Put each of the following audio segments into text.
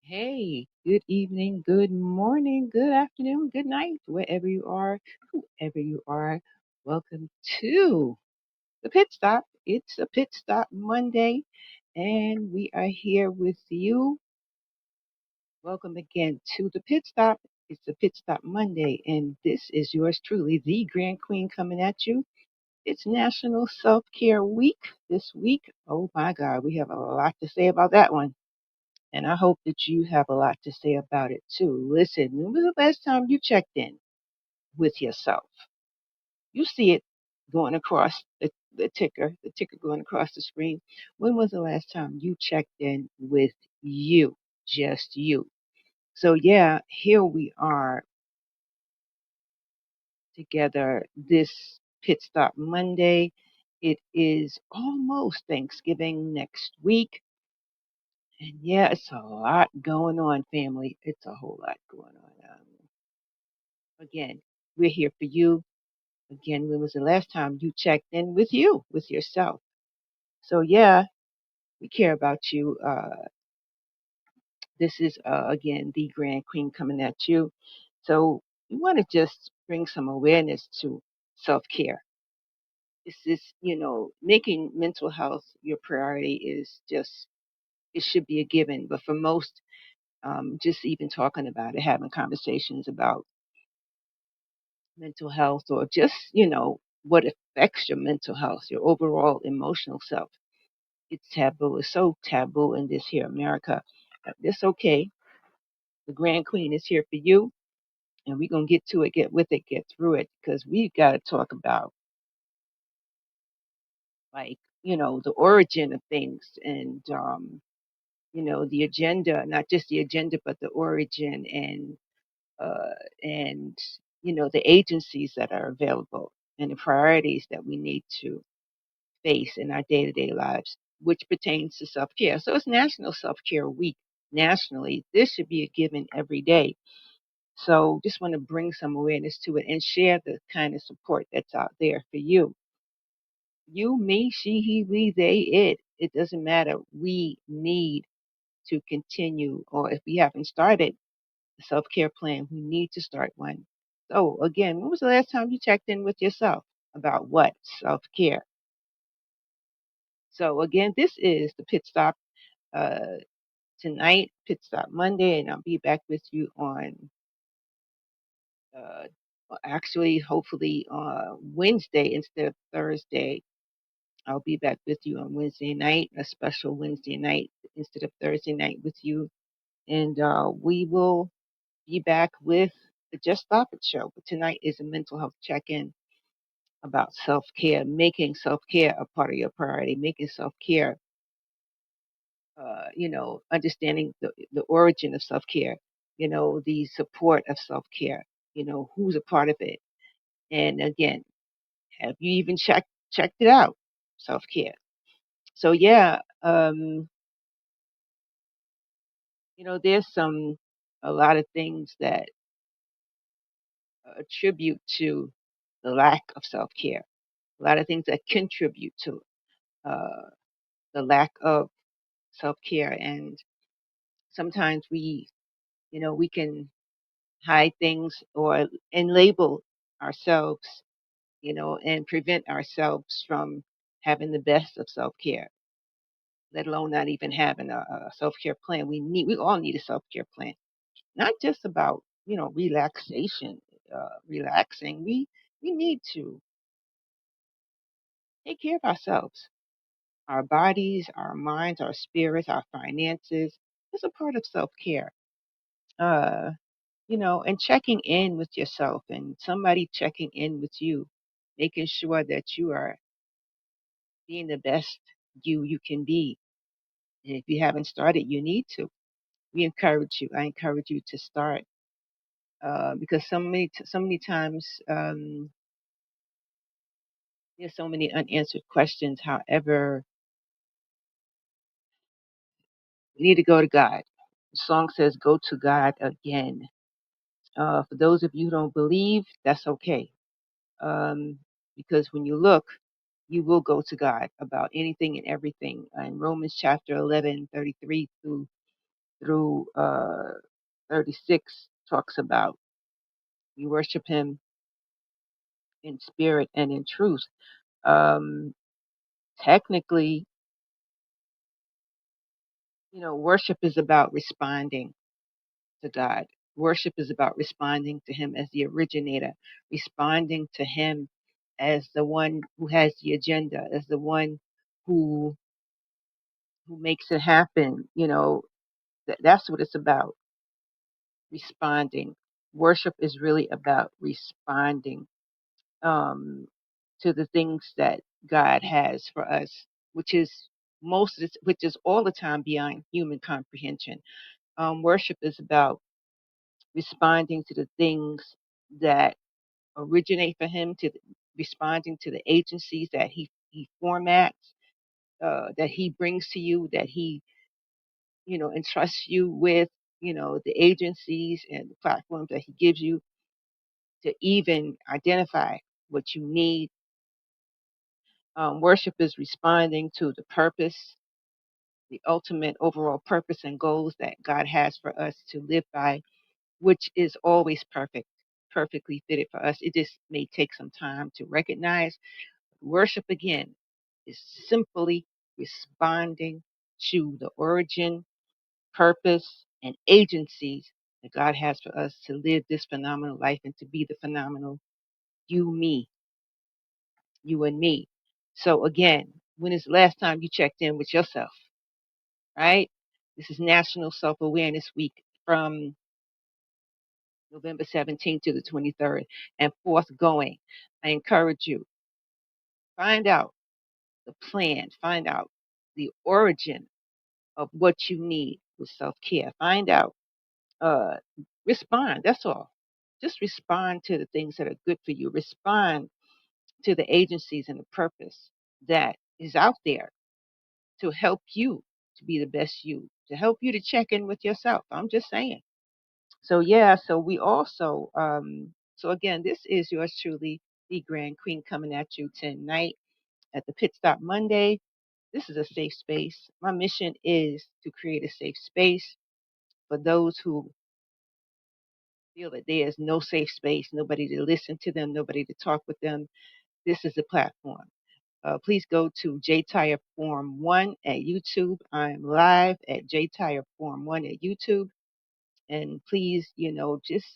Hey, good evening, good morning, good afternoon, good night, wherever you are, whoever you are. Welcome to the Pit Stop. It's a Pit Stop Monday, and we are here with you. Welcome again to the Pit Stop. It's the Pit Stop Monday, and this is yours truly, the Grand Queen, coming at you. It's National Self Care Week this week. Oh my God, we have a lot to say about that one. And I hope that you have a lot to say about it too. Listen, when was the last time you checked in with yourself? You see it going across the ticker going across the screen. When was the last time you checked in with you? Just you. So yeah, here we are together this Pit Stop Monday. It is almost Thanksgiving next week. And yeah, it's a lot going on, family. It's a whole lot going on. Again, we're here for you. Again, when was the last time you checked in with you, with yourself? So, yeah, we care about you. This is, again, the Grand Queen coming at you. So, we want to just bring some awareness to self care. This is, making mental health your priority is just, it should be a given. But for most, just even talking about it, having conversations about mental health or just, what affects your mental health, your overall emotional self. It's taboo. It's so taboo in this here America. But it's okay. The Grand Queen is here for you, and we're going to get to it, get with it, get through it, because we've got to talk about, like, the origin of things and, the agenda, not just the agenda, but the origin uh, and, the agencies that are available and the priorities that we need to face in our day to day lives, which pertains to self care. So it's National Self Care Week nationally. This should be a given every day. So just want to bring some awareness to it and share the kind of support that's out there for you. You, me, she, he, we, they, it. It doesn't matter. We need to continue, or if we haven't started a self care plan, we need to start one. So, again, when was the last time you checked in with yourself about what? Self care. So, again, this is the Pit Stop uh, tonight, Pit Stop Monday, and I'll be back with you on uh, actually, hopefully, Wednesday instead of Thursday. I'll be back with you on Wednesday night, a special Wednesday night instead of Thursday night with you. And we will be back with the Just Stop It show. But tonight is a mental health check in about self care, making self care a part of your priority, making self care understanding the origin of self care, the support of self care, who's a part of it. And again, have you even checked it out? Self care. So yeah, there's a lot of things that attribute to the lack of self care. A lot of things that contribute to uh, the lack of self care, and sometimes we can hide things or and label ourselves, and prevent ourselves from having the best of self care, let alone not even having a self care plan. We all need a self care plan, not just about relaxation, relaxing. We need to take care of ourselves, our bodies, our minds, our spirits, our finances. It's a part of self care. Uh, and checking in with yourself and somebody checking in with you, making sure that you are being the best you can be. And if you haven't started, you need to. We encourage you. I encourage you to start because so many times there's so many unanswered questions. However, we need to go to God. The song says, "Go to God again." For those of you who don't believe, that's okay. Because when you look, you will go to God about anything and everything. In Romans chapter 11:33 through through 36 talks about you worship him in spirit and in truth. Um, Technically, worship is about responding to God. Worship is about responding to him as the originator, responding to him as the one who has the agenda, as the one who who makes it happen. That's what it's about, responding. Worship is really about responding um, to the things that God has for us, which is which is all the time beyond human comprehension. Worship is about responding to the things that originate for Him, responding to the agencies that He formats, that He brings to you, that He entrusts you with, the agencies and the platforms that He gives you to even identify what you need. Worship is responding to the purpose, the ultimate overall purpose and goals that God has for us to live by, which is always perfect, perfectly fitted for us. It just may take some time to recognize. Worship, again, is simply responding to the origin, purpose, and agencies that God has for us to live this phenomenal life and to be the phenomenal you, me, you and me. So again, when is the last time you checked in with yourself, right? This is National Self-Awareness Week from November 17th to the 23rd and forthgoing. I encourage you, find out the plan, find out the origin of what you need with self-care. Find out, uh, respond, that's all. Just respond to the things that are good for you. Respond to the agencies and the purpose that is out there to help you to be the best you, to help you to check in with yourself. I'm just saying. So yeah, so we also so again, this is yours truly, the Grand Queen, coming at you tonight at the Pit Stop Monday. This is a safe space. My mission is to create a safe space for those who feel that there is no safe space, nobody to listen to them, nobody to talk with them. This is a platform. Please go to J Tire Forum 1 at YouTube. I'm live at J Tire Forum 1 at YouTube. And please, just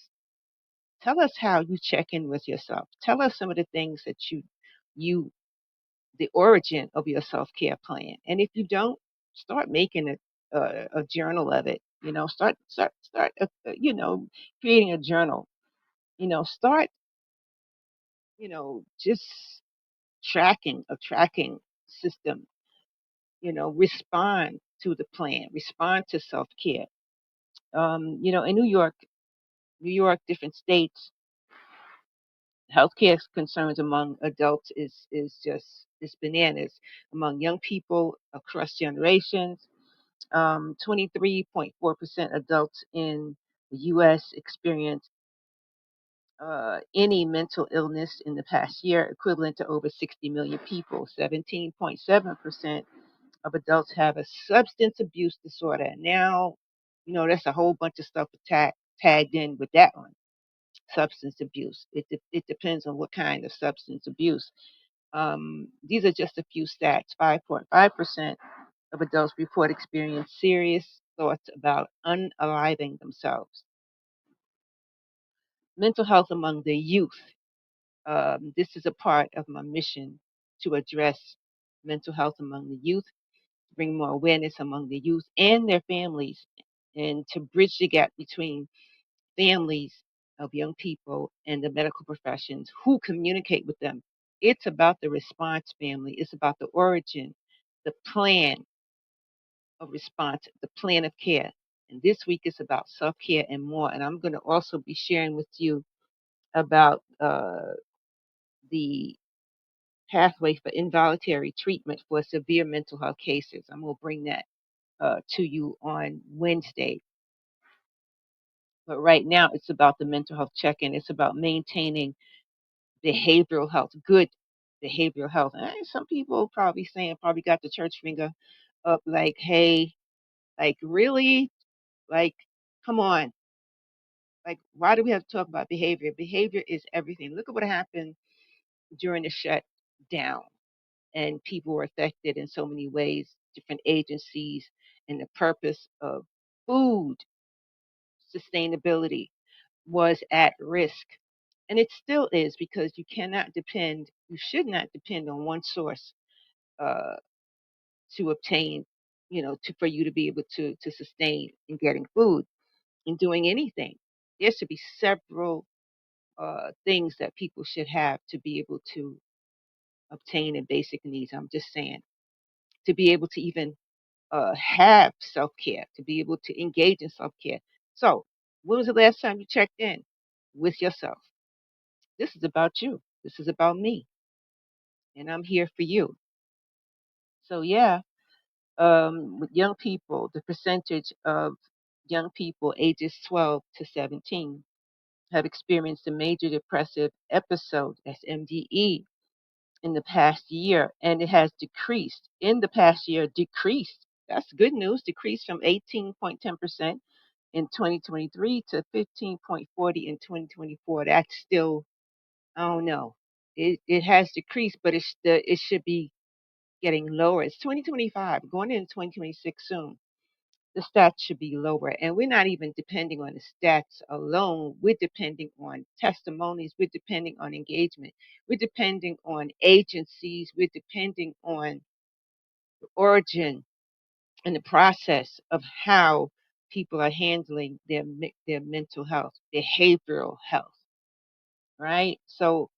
tell us how you check in with yourself. Tell us some of the things that you, the origin of your self care plan. And if you don't, start making a journal of it. Start creating a journal. Start, just a tracking system. Respond to the plan. Respond to self care. In New York, different states, healthcare concerns among adults is just is bananas. Among young people across generations, 23.4% adults in the U.S. experience any mental illness in the past year, equivalent to over 60 million people. 17.7% of adults have a substance abuse disorder. Now, that's a whole bunch of stuff tagged in with that one. Substance abuse. It depends on what kind of substance abuse. These are just a few stats. 5.5% of adults report experience serious thoughts about unaliving themselves. Mental health among the youth. This is a part of my mission to address mental health among the youth, bring more awareness among the youth and their families, and to bridge the gap between families of young people and the medical professions who communicate with them. It's about the response, family. It's about the origin, the plan of response, the plan of care. And this week is about self care and more. And I'm going to also be sharing with you about the pathway for involuntary treatment for severe mental health cases. I'm going to bring that to you on Wednesday. But right now, it's about the mental health check in. It's about maintaining behavioral health, good behavioral health. And some people probably got the church finger up like, hey, like, really? Like, come on. Like, why do we have to talk about behavior? Behavior is everything. Look at what happened during the shutdown, and people were affected in so many ways, different agencies, and the purpose of food sustainability was at risk. And it still is, because you should not depend on one source uh, to obtain, for you to be able to sustain in getting food and doing anything. There should be several things that people should have to be able to obtain in basic needs. I'm just saying, to be able to even have self care, to be able to engage in self care. So, when was the last time you checked in with yourself? This is about you. This is about me, and I'm here for you. So, yeah, with young people, the percentage of young people ages 12 to 17 have experienced a major depressive episode, that's MDE, in the past year, and it has decreased in the past year. Decreased. That's good news. Decreased from 18.10% in 2023 to 15.40 in 2024. That's still, I don't know. It has decreased, but it should be getting lower. It's 2025, going into 2026 soon. The stats should be lower, and we're not even depending on the stats alone. We're depending on testimonies. We're depending on engagement. We're depending on agencies. We're depending on the origin and the process of how people are handling their mental health, behavioral health, right? So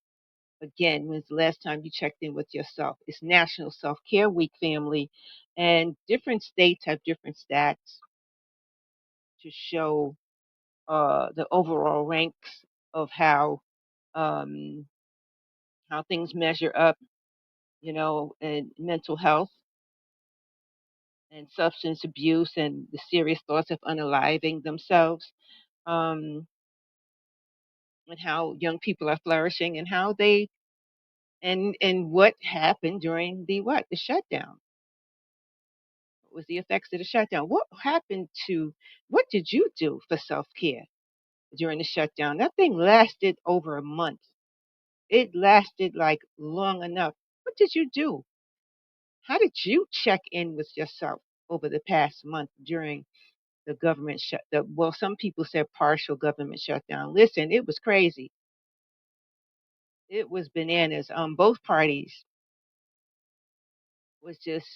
again, when's the last time you checked in with yourself? It's National Self Care Week, family, and different states have different stats to show the overall ranks of um, how things measure up, in mental health and substance abuse and the serious thoughts of unaliving themselves, um, and how young people are flourishing, and how they and what happened during the shutdown. What was the effects of the shutdown? What did you do for self care during the shutdown? That thing lasted over a month. It lasted like long enough. What did you do? How did you check in with yourself over the past month during the government well, some people said partial government shutdown. Listen, it was crazy. It was bananas. Both parties was just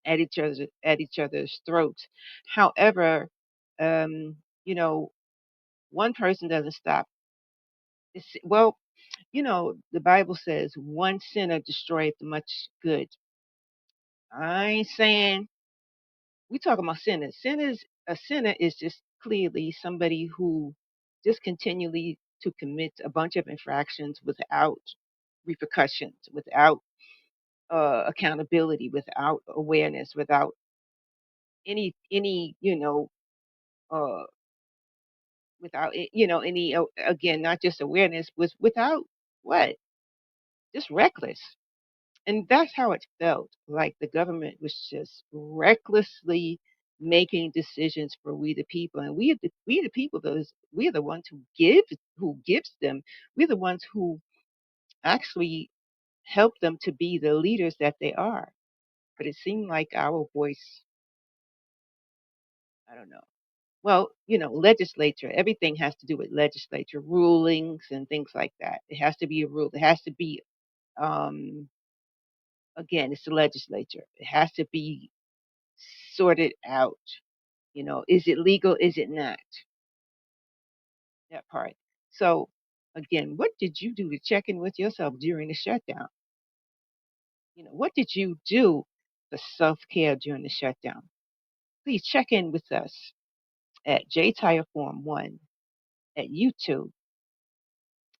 at each other's throats. However, um, you know, one person doesn't stop. Well, the Bible says one sinner destroyeth much good. I ain't saying we talking about sinners. A sinner is just clearly somebody who just continually to commit a bunch of infractions without repercussions, without accountability, without awareness, without any uh, without any again, not just awareness, without what, just reckless. And that's how it felt, like the government was just recklessly making decisions for we the people. And we the people, those we're the ones who gives them. We're the ones who actually help them to be the leaders that they are. But it seemed like our voice, I don't know. Well, legislature, everything has to do with legislature rulings and things like that. It has to be a rule. It has to be, um again, it's the legislature. It has to be sorted out. Is it legal? Is it not? That part. So, again, what did you do to check in with yourself during the shutdown? What did you do for self care during the shutdown? Please check in with us at J Tire Form 1 at YouTube,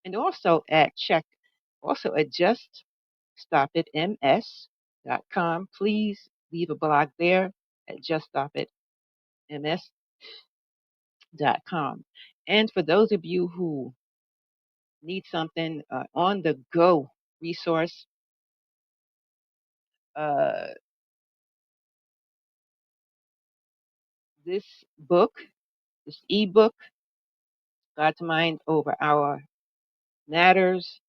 and also at juststopitms.com. Please leave a blog there at juststopitms.com. And for those of you who need something on the go resource, uh, this book this ebook, God's Mind Over Our Matters.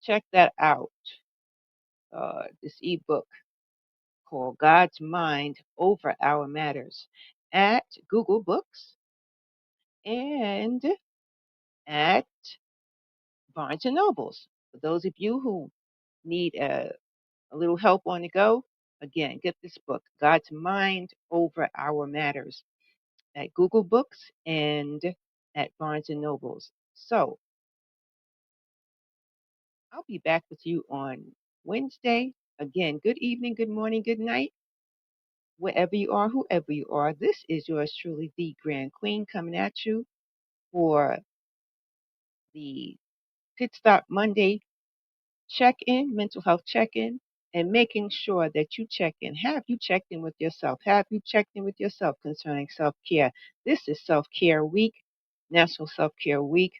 Check that out. This ebook called God's Mind Over Our Matters at Google Books and at Barnes and Nobles. For those of you who need a little help on the go, again, get this book, God's Mind Over Our Matters, at Google Books and at Barnes and Nobles. So I'll be back with you on Wednesday. Again, good evening, good morning, good night, wherever you are, whoever you are. This is yours truly, the Grand Queen, coming at you for the Pit Stop Monday check-in, mental health check-in, and making sure that you check in. Have you checked in with yourself? Have you checked in with yourself concerning self-care? This is Self-Care Week, National Self-Care Week,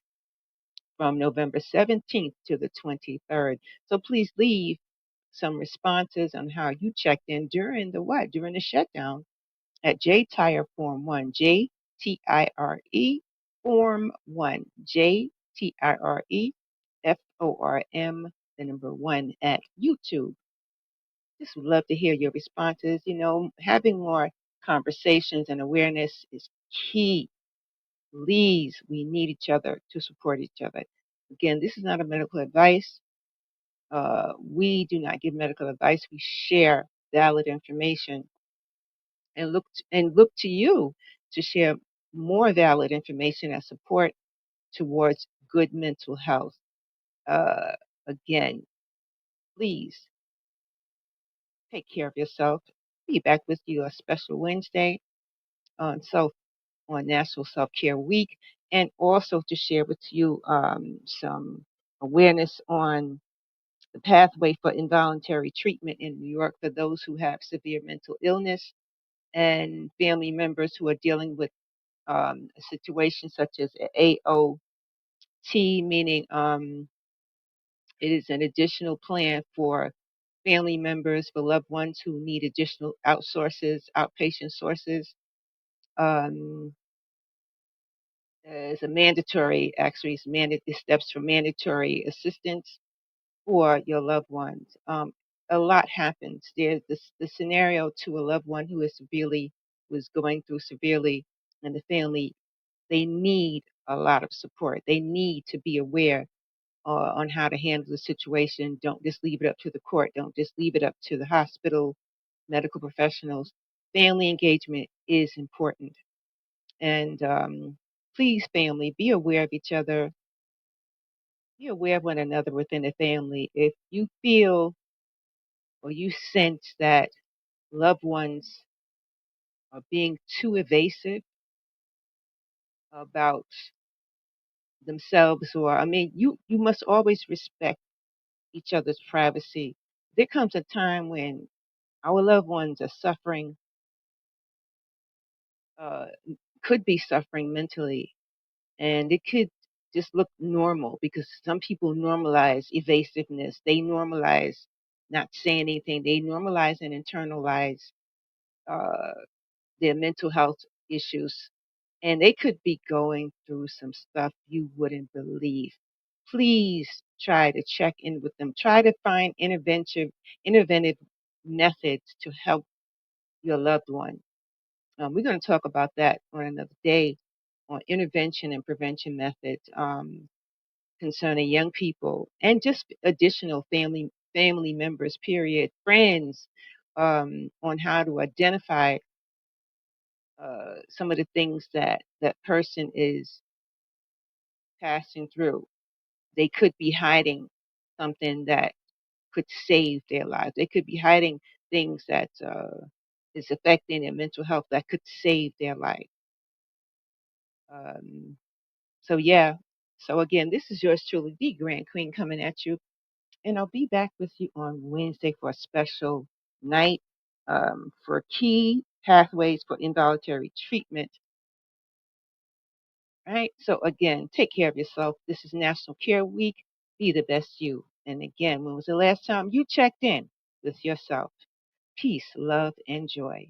from November 17th to the 23rd. So please leave some responses on how you checked in during the what? During the shutdown at JTire Form 1, JTIRE Form 1, JTIRE FORM, the number 1 at YouTube. Just would love to hear your responses. You know, having more conversations and awareness is key. Please, we need each other to support each other. Again, this is not a medical advice. We do not give medical advice. We share valid information and look to you to share more valid information and support towards good mental health. Uh, Again, please take care of yourself. Be back with you a special Wednesday on National Self Care Week, and also to share with you some awareness on the pathway for involuntary treatment in New York for those who have severe mental illness and family members who are dealing with a situation such as AOT, meaning it is an additional plan for family members, for loved ones who need additional outpatient sources. Um, it's a mandatory, actually, it steps for mandatory assistance for your loved ones. A lot happens. There's the scenario to a loved one who was going through severely, and the family, they need a lot of support. They need to be aware on how to handle the situation. Don't just leave it up to the court. Don't just leave it up to the hospital, medical professionals. Family engagement is important. And please, family, be aware of each other. Be aware of one another within the family. If you feel or you sense that loved ones are being too evasive about themselves, or I mean, you must always respect each other's privacy. There comes a time when our loved ones are suffering, uh, could be suffering mentally, and it could just look normal because some people normalize evasiveness. They normalize not saying anything. They normalize and internalize uh, their mental health issues, and they could be going through some stuff you wouldn't believe. Please try to check in with them. Try to find innovative methods to help your loved one. We're going to talk about that on another day on intervention and prevention methods concerning young people and just additional family members, period, friends, on how to identify some of the things that person is passing through. They could be hiding something that could save their lives. They could be hiding things that is affecting their mental health that could save their life. Um, so yeah. So again, this is yours truly, the Grand Queen, coming at you, and I'll be back with you on Wednesday for a special night for key pathways for involuntary treatment. All right. So again, take care of yourself. This is National Care Week. Be the best you. And again, when was the last time you checked in with yourself? Peace, love, and joy.